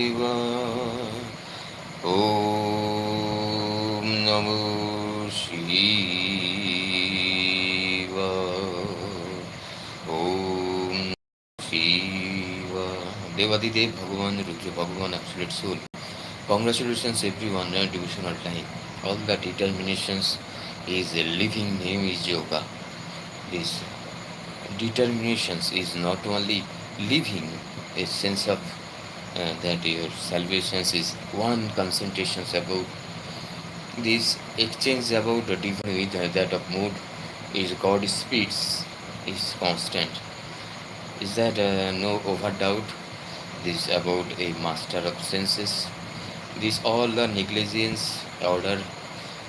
Shiva. Om Namo Shiva. Om Shiva. Devadidev Bhagavan Rudra Bhagavan Absolute Soul. Congratulations everyone, devotional time. All the determinations is a living name is yoga. This determinations is not only living a sense of that your salvation is one concentration about this exchange about the divine with that of mood is God speeds is constant. Is that no over doubt? This about a master of senses. This all the negligence order.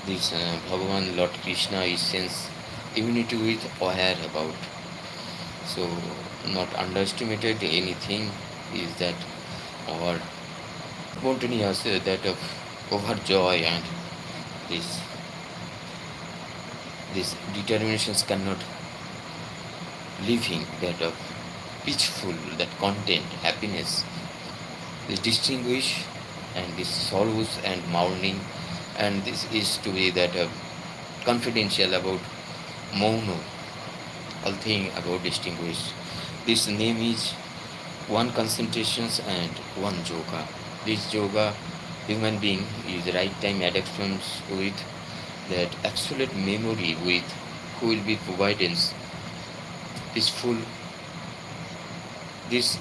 This Bhagavan Lord Krishna is sense unity with aware about. So not underestimated anything is that our spontaneous that of overjoy and this these determinations cannot living that of peaceful that content happiness is distinguish and this sorrows and mourning and this is to be that confidential about mono all thing about distinguish this name is one concentrations and one yoga. This yoga human being is right time adaptations with that absolute memory with who will be providence peaceful this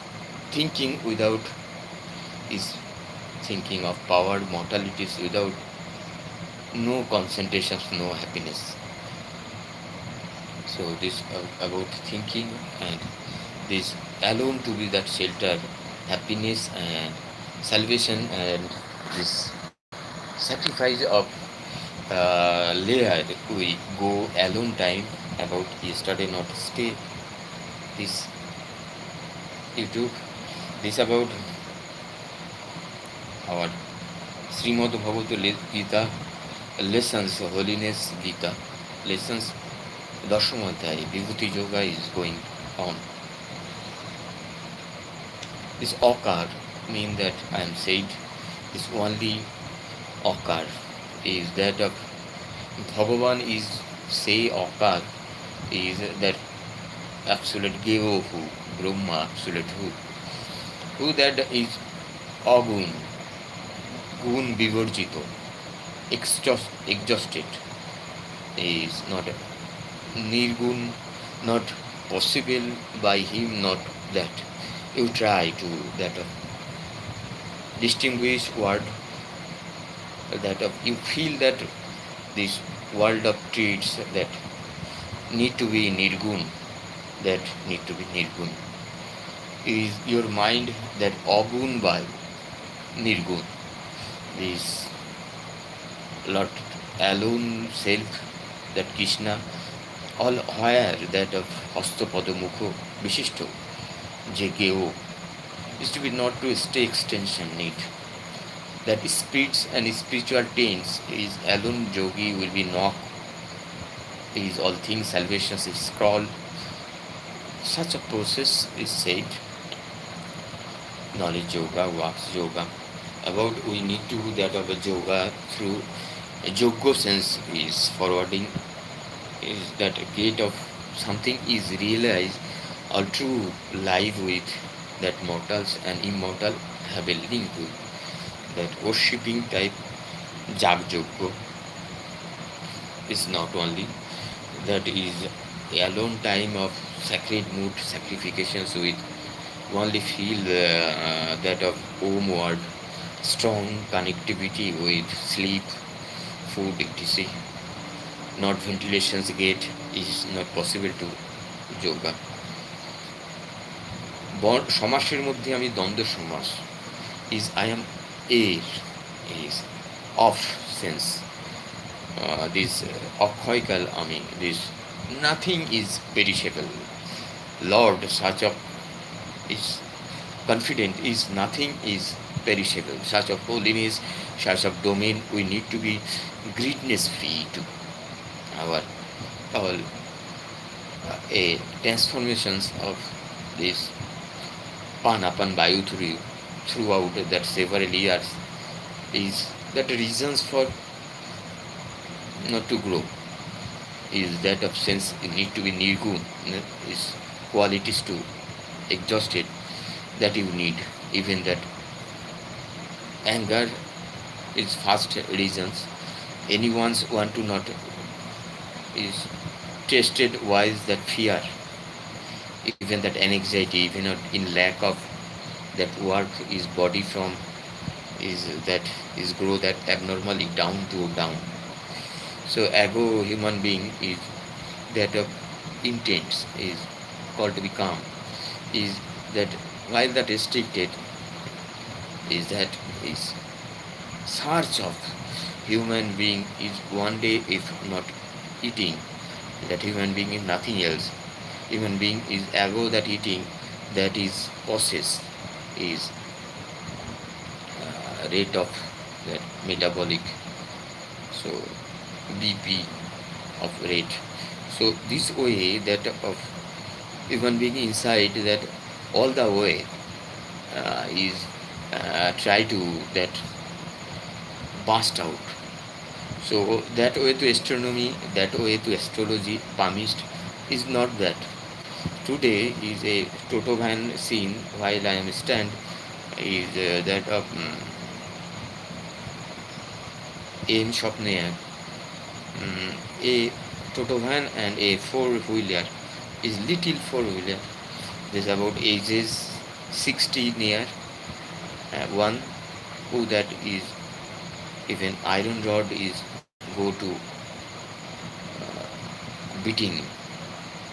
thinking without is thinking of power mortalities without no concentrations no happiness. So this about thinking and this alone to be that shelter happiness and salvation and this sacrifice of layer we go alone time about yesterday not stay this YouTube this about our Srimad Bhagavad Gita lessons holiness Gita lessons Dasham Adhyay Vibhuti Yoga is going on. This okar mean that I am said this only okar is that of Bhagavan is say okar is that absolute Geo who Brahma absolute who that is agun gun vivarjito exhausted is not nirgun not possible by him not that you try to that distinguish word that you feel that this world of treats that need to be nirgun that need to be nirgun is your mind that agun by nirgun this lot alone self that Krishna all aware that of hastapadamukho vishishto jegeo is to be not to stay extension need that spirits and spiritual taints is alone yogi will be knock is all things salvation is scroll such a process is said knowledge yoga works yoga about we need to do that of a yoga through a yoga sense is forwarding is that a gate of something is realized all true life with that mortals and immortal have a link with that worshipping type jag yoga is not only that is alone time of sacred mood sacrifications with only feel that of om word strong connectivity with sleep food etc not ventilations gate is not possible to yoga সমাসের মধ্যে আমি দ্বন্দ্ব সমাস is I am air is of sense this অক্ষয়কাল আমি this nothing is perishable Lord such of is confident is nothing is perishable such of holiness such of domain we need to be greatness free to our all a transformations of this pan apan bayuturi throughout that several years is that reasons for not to grow is that of sense need to be nirgun, is qualities to exhausted that you need. Even that anger is first reasons anyone's want to not is tested wise that fear, even that anxiety, even in lack of that work is body from is that is grow that abnormally down to down. So ego human being is that of intents is called to be calm is that while that restricted is that is search of human being is one day if not eating that human being is nothing else. Human being is ego that eating that is process is rate of that metabolic so bp of rate. So this way that of human being inside that all the way is try to that burst out. So that way to astronomy, that way to astrology, palmist is not that. Today is a Totovan scene while I am stand is that of aim Shopner. A Totovan and a four-wheeler is little four-wheeler. This about ages 60 near one who that is even iron rod is go to beating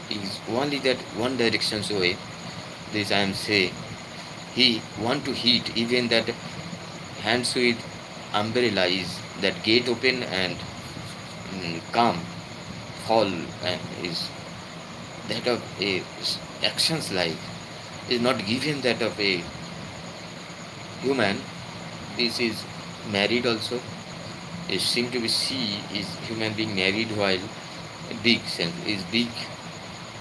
is only that one directions away. This I am say he want to hit even that hands with umbrella is that gate open and come fall and is that of a actions like is not given that of a human. This is married also. It seem to be see is human being married while big sense is big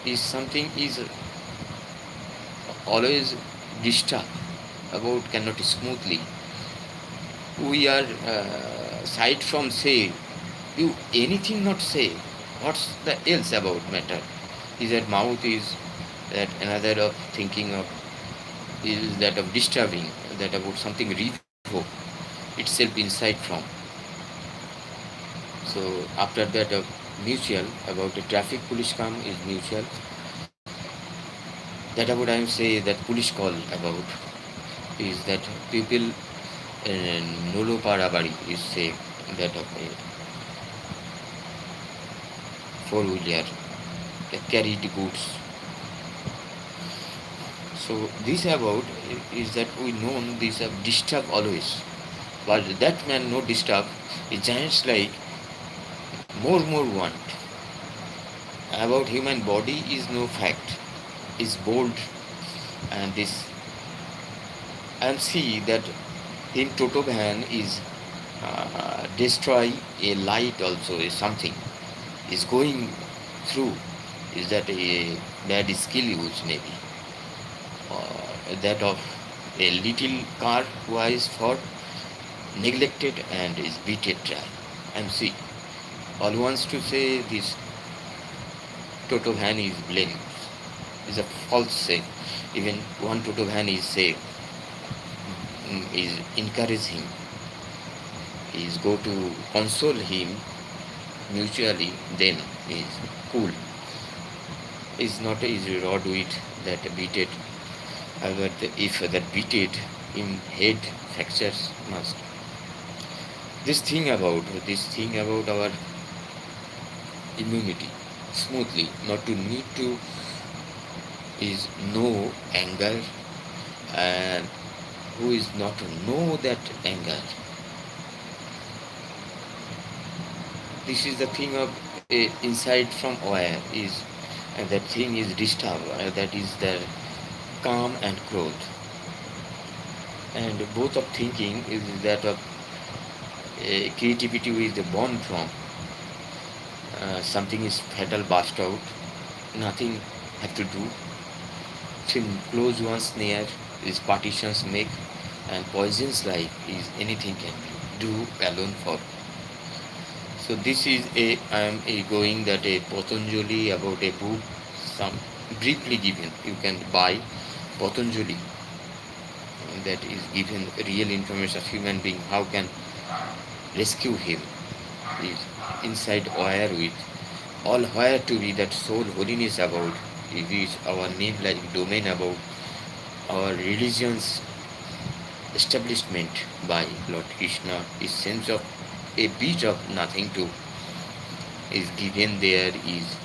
is something is always disturbed about cannot smoothly. We are side from say you anything not say what's the else about matter is that mouth is that another of thinking of is that of disturbing that about something revoke itself inside from. So after that mutual about the traffic police come is mutual that about I am say that police call about is that people Nolo Parabari is say that of a four-wheeler carried goods. So this about is that we know this have disturb always. But that man no disturb is giants like more want. About human body is no fact. Is bold and this and see that in Totoban is destroy a light also is something is going through is that a bad skill use maybe or that of a little car wise for neglected and is beaten try and see all wants to say this Totoban is blamed is a false say even one Totoban is say is encourage him is go to console him mutually then is cool is not easy rod with that beat it but if that beat it in head fractures must this thing about our immunity smoothly not to need to is no anger and who is not to know that anger. This is the thing of inside from aware is and that thing is disturbed that is the calm and growth and both of thinking is that of creativity is born from something is fatal burst out nothing have to do thin close ones near is partitions make and poisons life is anything can do alone for. So this is I am going that a Patanjali about a book, some briefly given. You can buy Patanjali, that is given real information of human being. How can rescue him? Is inside wire with all wire to be that soul holiness about. It is our name like domain about our religion's establishment by Lord Krishna is sense of a bit of nothing to is given there is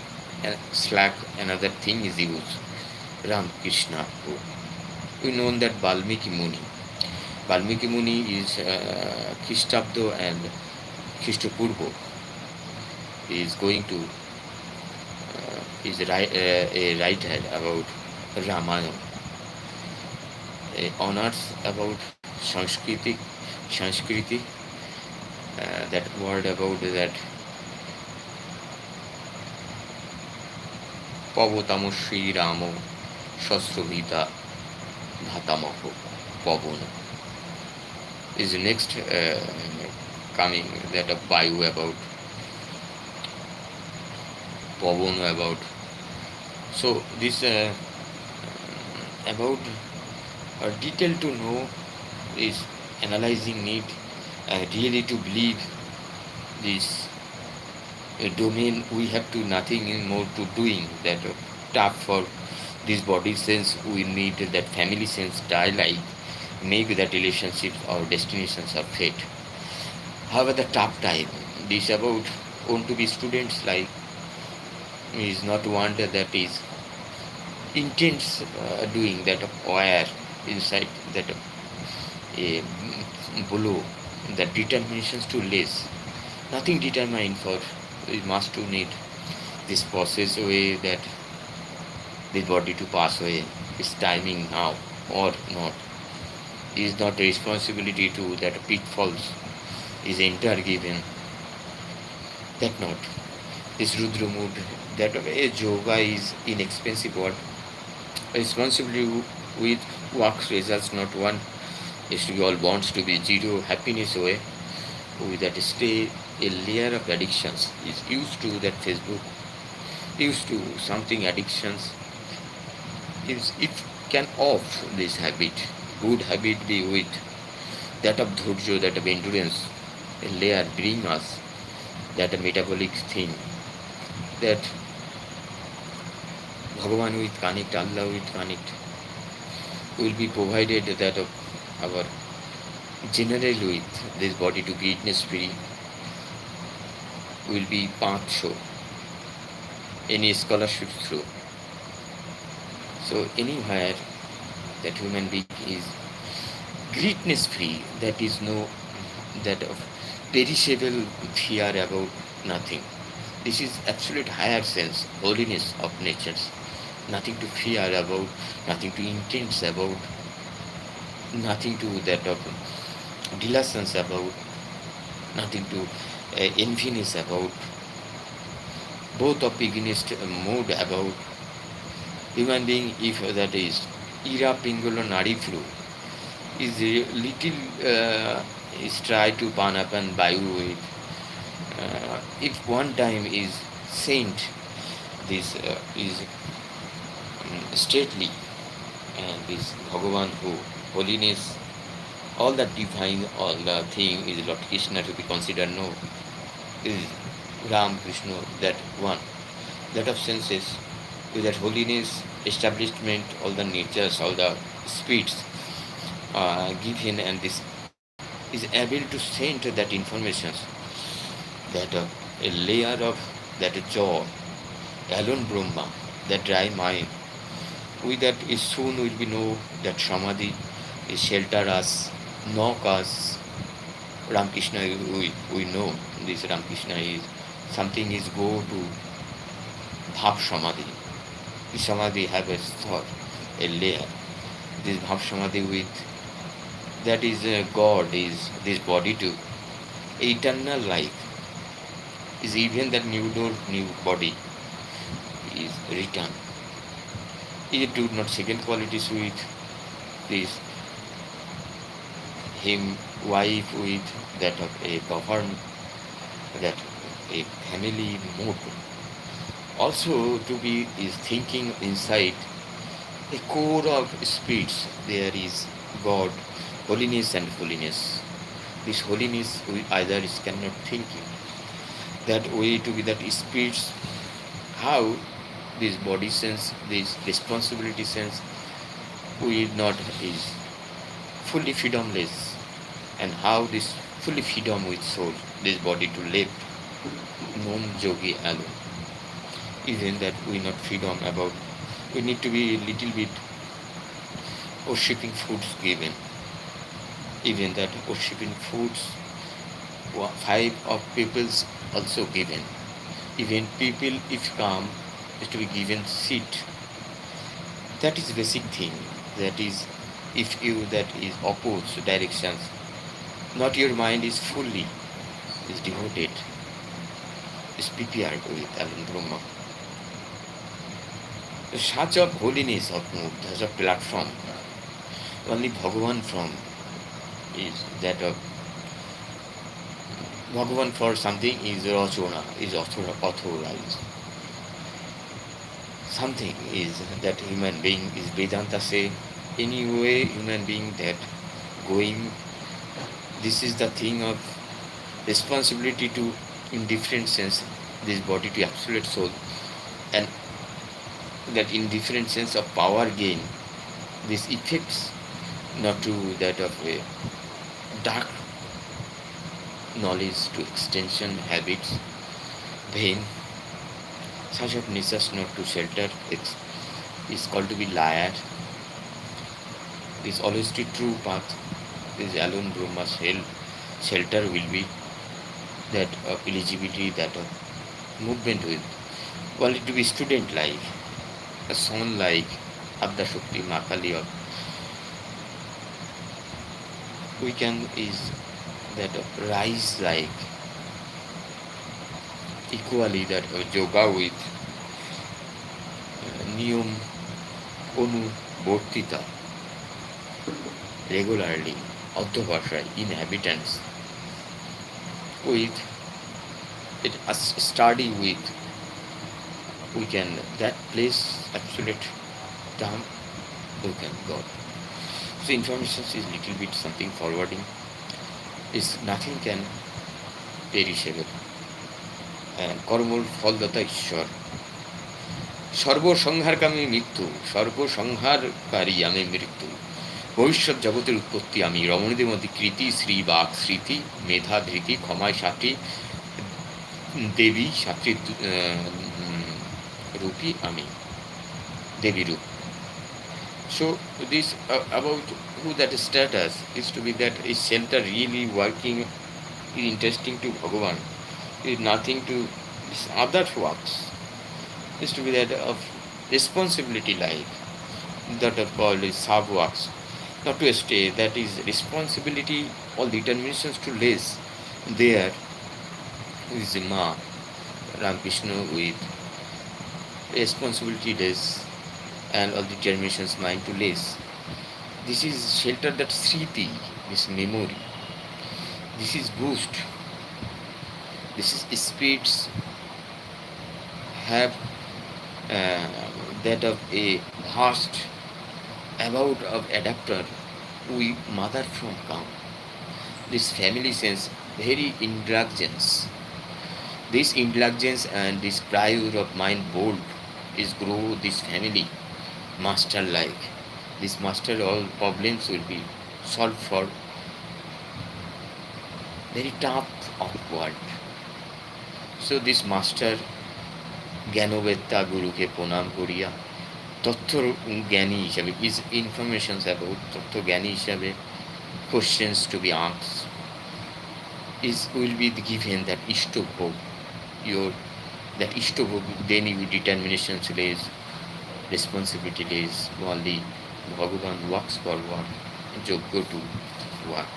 a slack another thing is used. Ram Krishna. We know that Valmiki Muni. Valmiki Muni is Christabdo and Christopurbo is going to is a writer about Ramayana. Honors about Sanskriti, that word about that Pavotamo Sri Ramo Shasravita Bhatamaho Pavona is next coming that of Vayu about Pavona about. So this about detail to know is analyzing need really to believe this domain we have to nothing more to doing that tough for this body sense we need that family sense dialogue make that relationships or destinations of fate. However, the tough time this about want to be students like is not one that is intense doing that wire inside that below the determinations to less nothing determined for we must to need this process way that this body to pass away is timing now or not is not a responsibility to that pitfalls is enter given that not this Rudra mood that a yoga is inexpensive word responsibility with works results not one is to be all bonds to be zero happiness away with that stay a layer of addictions is used to that Facebook used to something addictions is it can off this habit good habit be with that of dhurjo that of endurance a layer bring us that a metabolic thing that Bhagavan with connect Allah with connect will be provided that of our general with this body to greatness free will be path show any scholarship through. So anywhere that human being is greatness free, that is no that of perishable fear about nothing. This is absolute higher sense, holiness of natures. Nothing to fear about, nothing to intense about, nothing to that of dilations about, nothing to enviness about, both of against mood about human being if that is ira pingolo nadi flu is a little is try to pan up and by with if one time is saint this is stately and this Bhagavan who holiness all that divine all the thing is Lord Krishna to be considered no is Ram Krishna that one that of senses with that holiness establishment all the natures all the speeds given and this is able to send that information that a layer of that jaw alone Brahma that dry mind with that is soon will be know that Samadhi is shelter us knock us Ramakrishna we know this Ramakrishna is something is go to Bhav Samadhi. This Samadhi have a thought, a layer. This Bhav Samadhi with that is God is this body too. Eternal life is even that new door, new body is return. It do not second qualities with this him wife with that of a govern that a family mood. Also to be is thinking inside a core of spirits there is God, holiness and holiness. This holiness we either is cannot think it. That way to be that spirits how this body sense, this responsibility sense we not is fully freedomless and how this fully freedom with soul, this body to live, non yogi alone. Even that we not freedom about, we need to be a little bit worshipping foods given. Even that worshipping foods, five of peoples also given. Even people if come is to be given seat. That is basic thing. That is if you that is opposed directions, not your mind is fully is devoted, is prepared with Alan Brahma. Such of holiness of mood, such a platform, only Bhagavan from is that of Bhagavan for something is Rachona, is authorized. Something is that human being is Vedanta say, any way human being that going, this is the thing of responsibility to in different sense, this body to absolute soul, and that in different sense of power gain, these effects not to that of a dark knowledge to extension habits, vain, such of natures not to shelter, is called to be liar. This always the true path, this alone Brahma's shelter will be that of eligibility, that of movement with. Only to be student like, a son like Abda Shakti Makali, or we can is that of rise like equally that yoga with niyam অনুবর্তিতা regularly অধ্যবসায় inhabitants with it as study with we can that place absolute term we can go. So information is little bit something forwarding is nothing can perishable and কর্মর ফলদাতা ঈশ্বর সর্বসংহারকামী মৃত্যু সর্বসংহারকারী আমি মৃত্যু ভবিষ্যৎ জগতের উৎপত্তি আমি রমণীদের মধ্যে কৃতি শ্রী বাক স্মৃতি মেধা ধৃতি ক্ষমায় সাথী দেবী সাথী রূপী আমি দেবী রূপ. So this about who that status is to be that is shelter really working is interesting to Bhagavan is nothing to this other works is to be that of responsibility like that of called is sub works not to stay that is responsibility all determinations to less there is Ma Ramakrishna with responsibility less and all determinations mind to less. This is shelter that Sriti, this memory. This is boost. This is spirits have that of a vast about of adapter we mother from come. This family sense very indulgence. This indulgence and this prior of mind bold is grow this family master like. This master all problems will be solved for very top of world. So this master জ্ঞানবেত্তা গুরুকে প্রণাম করিয়া তথ্য জ্ঞানী হিসাবে is informations about তথ্য জ্ঞানী হিসাবে questions to be asked is will be given that ishtobhog your that ishtobhog then you determination lays responsibility lays only Bhagavan works for work যোগ্য to work.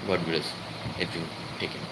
God bless if you take it.